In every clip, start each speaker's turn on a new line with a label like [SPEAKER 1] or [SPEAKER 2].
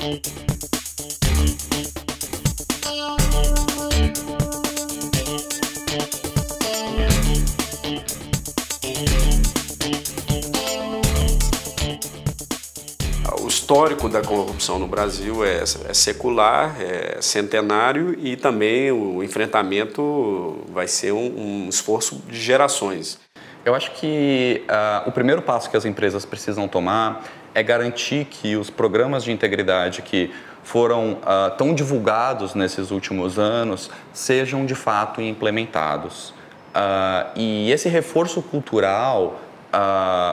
[SPEAKER 1] O histórico da corrupção no Brasil é secular, é centenário e também o enfrentamento vai ser um esforço de gerações.
[SPEAKER 2] Eu acho que o primeiro passo que as empresas precisam tomar é garantir que os programas de integridade que foram tão divulgados nesses últimos anos sejam de fato implementados. E esse reforço cultural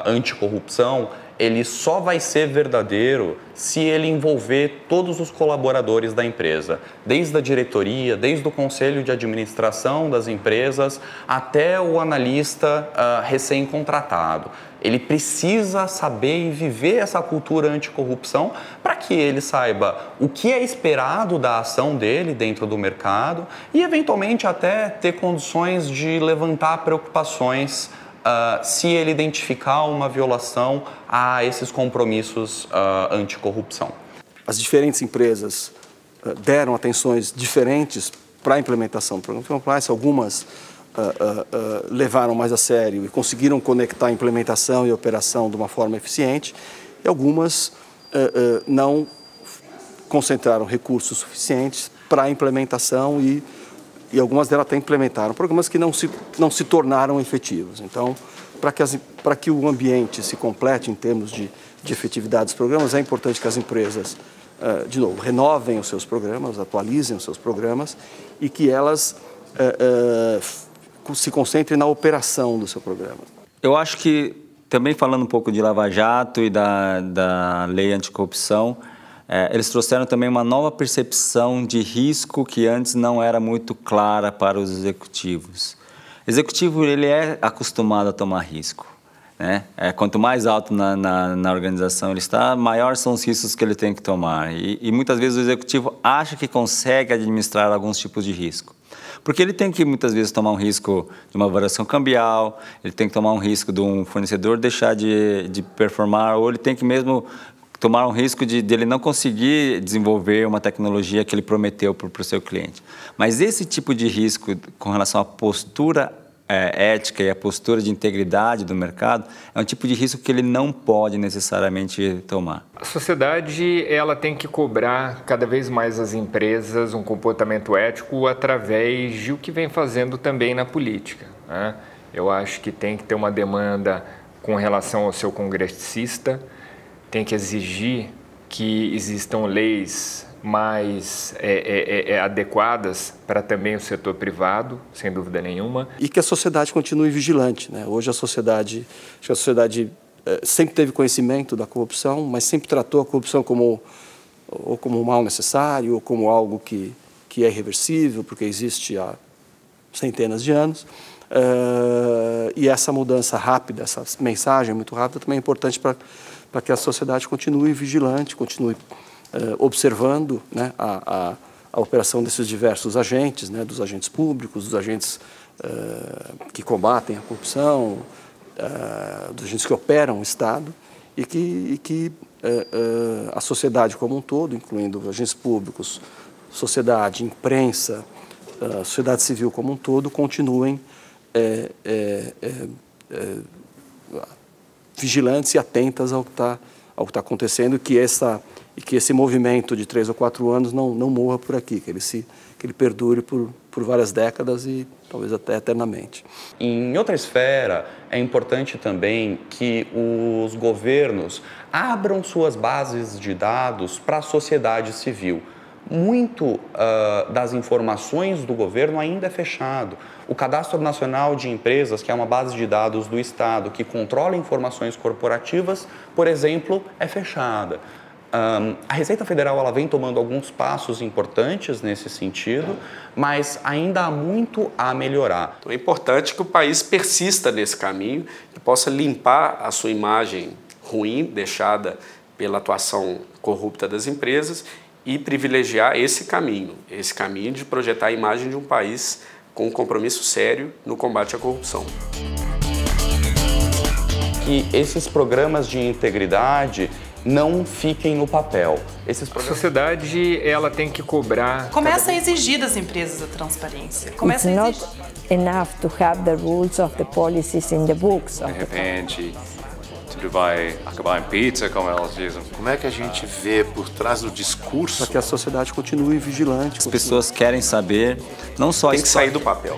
[SPEAKER 2] anticorrupção, ele só vai ser verdadeiro se ele envolver todos os colaboradores da empresa, desde a diretoria, desde o conselho de administração das empresas até o analista recém-contratado. Ele precisa saber e viver essa cultura anticorrupção para que ele saiba o que é esperado da ação dele dentro do mercado e, eventualmente, até ter condições de levantar preocupações se ele identificar uma violação a esses compromissos anticorrupção.
[SPEAKER 3] As diferentes empresas deram atenções diferentes para a implementação do programa de compliance. Algumas levaram mais a sério e conseguiram conectar a implementação e a operação de uma forma eficiente, e algumas não concentraram recursos suficientes para a implementação e algumas delas até implementaram programas que não se tornaram efetivos. Então, para que o ambiente se complete em termos de efetividade dos programas, é importante que as empresas, de novo, renovem os seus programas, atualizem os seus programas e que elas se concentrem na operação do seu programa.
[SPEAKER 4] Eu acho que, também falando um pouco de Lava Jato e da lei anticorrupção, eles trouxeram também uma nova percepção de risco que antes não era muito clara para os executivos. O executivo, ele é acostumado a tomar risco, né? Quanto mais alto na organização ele está, maiores são os riscos que ele tem que tomar. E muitas vezes o executivo acha que consegue administrar alguns tipos de risco. Porque ele tem que, muitas vezes, tomar um risco de uma variação cambial, ele tem que tomar um risco de um fornecedor deixar de performar, ou ele tem que mesmo tomar um risco de ele não conseguir desenvolver uma tecnologia que ele prometeu para o seu cliente. Mas esse tipo de risco com relação à postura ética e à postura de integridade do mercado é um tipo de risco que ele não pode necessariamente tomar.
[SPEAKER 5] A sociedade, ela tem que cobrar cada vez mais as empresas um comportamento ético através de o que vem fazendo também na política, né? Eu acho que tem que ter uma demanda com relação ao seu congressista, tem que exigir que existam leis mais adequadas para também o setor privado, sem dúvida nenhuma.
[SPEAKER 3] E que a sociedade continue vigilante, né? Hoje acho que a sociedade sempre teve conhecimento da corrupção, mas sempre tratou a corrupção como um mal necessário, ou como algo que é irreversível, porque existe há centenas de anos. E essa mudança rápida, essa mensagem muito rápida também é importante para que a sociedade continue vigilante, continue observando, né, a operação desses diversos agentes, né, dos agentes públicos, dos agentes que combatem a corrupção, dos agentes que operam o Estado, e que a sociedade como um todo, incluindo agentes públicos, sociedade, imprensa, sociedade civil como um todo, continuem vigilantes e atentas ao que está acontecendo, e que esse movimento de 3 ou 4 anos não morra por aqui, que ele perdure por várias décadas e talvez até eternamente.
[SPEAKER 2] Em outra esfera, é importante também que os governos abram suas bases de dados para a sociedade civil. Muito das informações do governo ainda é fechado. O Cadastro Nacional de Empresas, que é uma base de dados do Estado que controla informações corporativas, por exemplo, é fechada. A Receita Federal ela vem tomando alguns passos importantes nesse sentido, mas ainda há muito a melhorar.
[SPEAKER 1] Então é importante que o país persista nesse caminho e possa limpar a sua imagem ruim, deixada pela atuação corrupta das empresas, e privilegiar esse caminho de projetar a imagem de um país com um compromisso sério no combate à corrupção.
[SPEAKER 2] Que esses programas de integridade, não fiquem no papel.
[SPEAKER 5] A sociedade, ela tem que cobrar...
[SPEAKER 6] Começa a exigir das empresas a transparência. Começa
[SPEAKER 7] It's
[SPEAKER 6] a
[SPEAKER 7] not
[SPEAKER 6] exigir.
[SPEAKER 7] enough to have the rules of the policies in the books.
[SPEAKER 8] De repente, tudo vai acabar em pizza, como elas dizem.
[SPEAKER 9] Como é que a gente vê por trás do discurso?
[SPEAKER 3] Para que a sociedade continue vigilante.
[SPEAKER 4] As pessoas querem saber, não só...
[SPEAKER 1] Tem que sair do papel.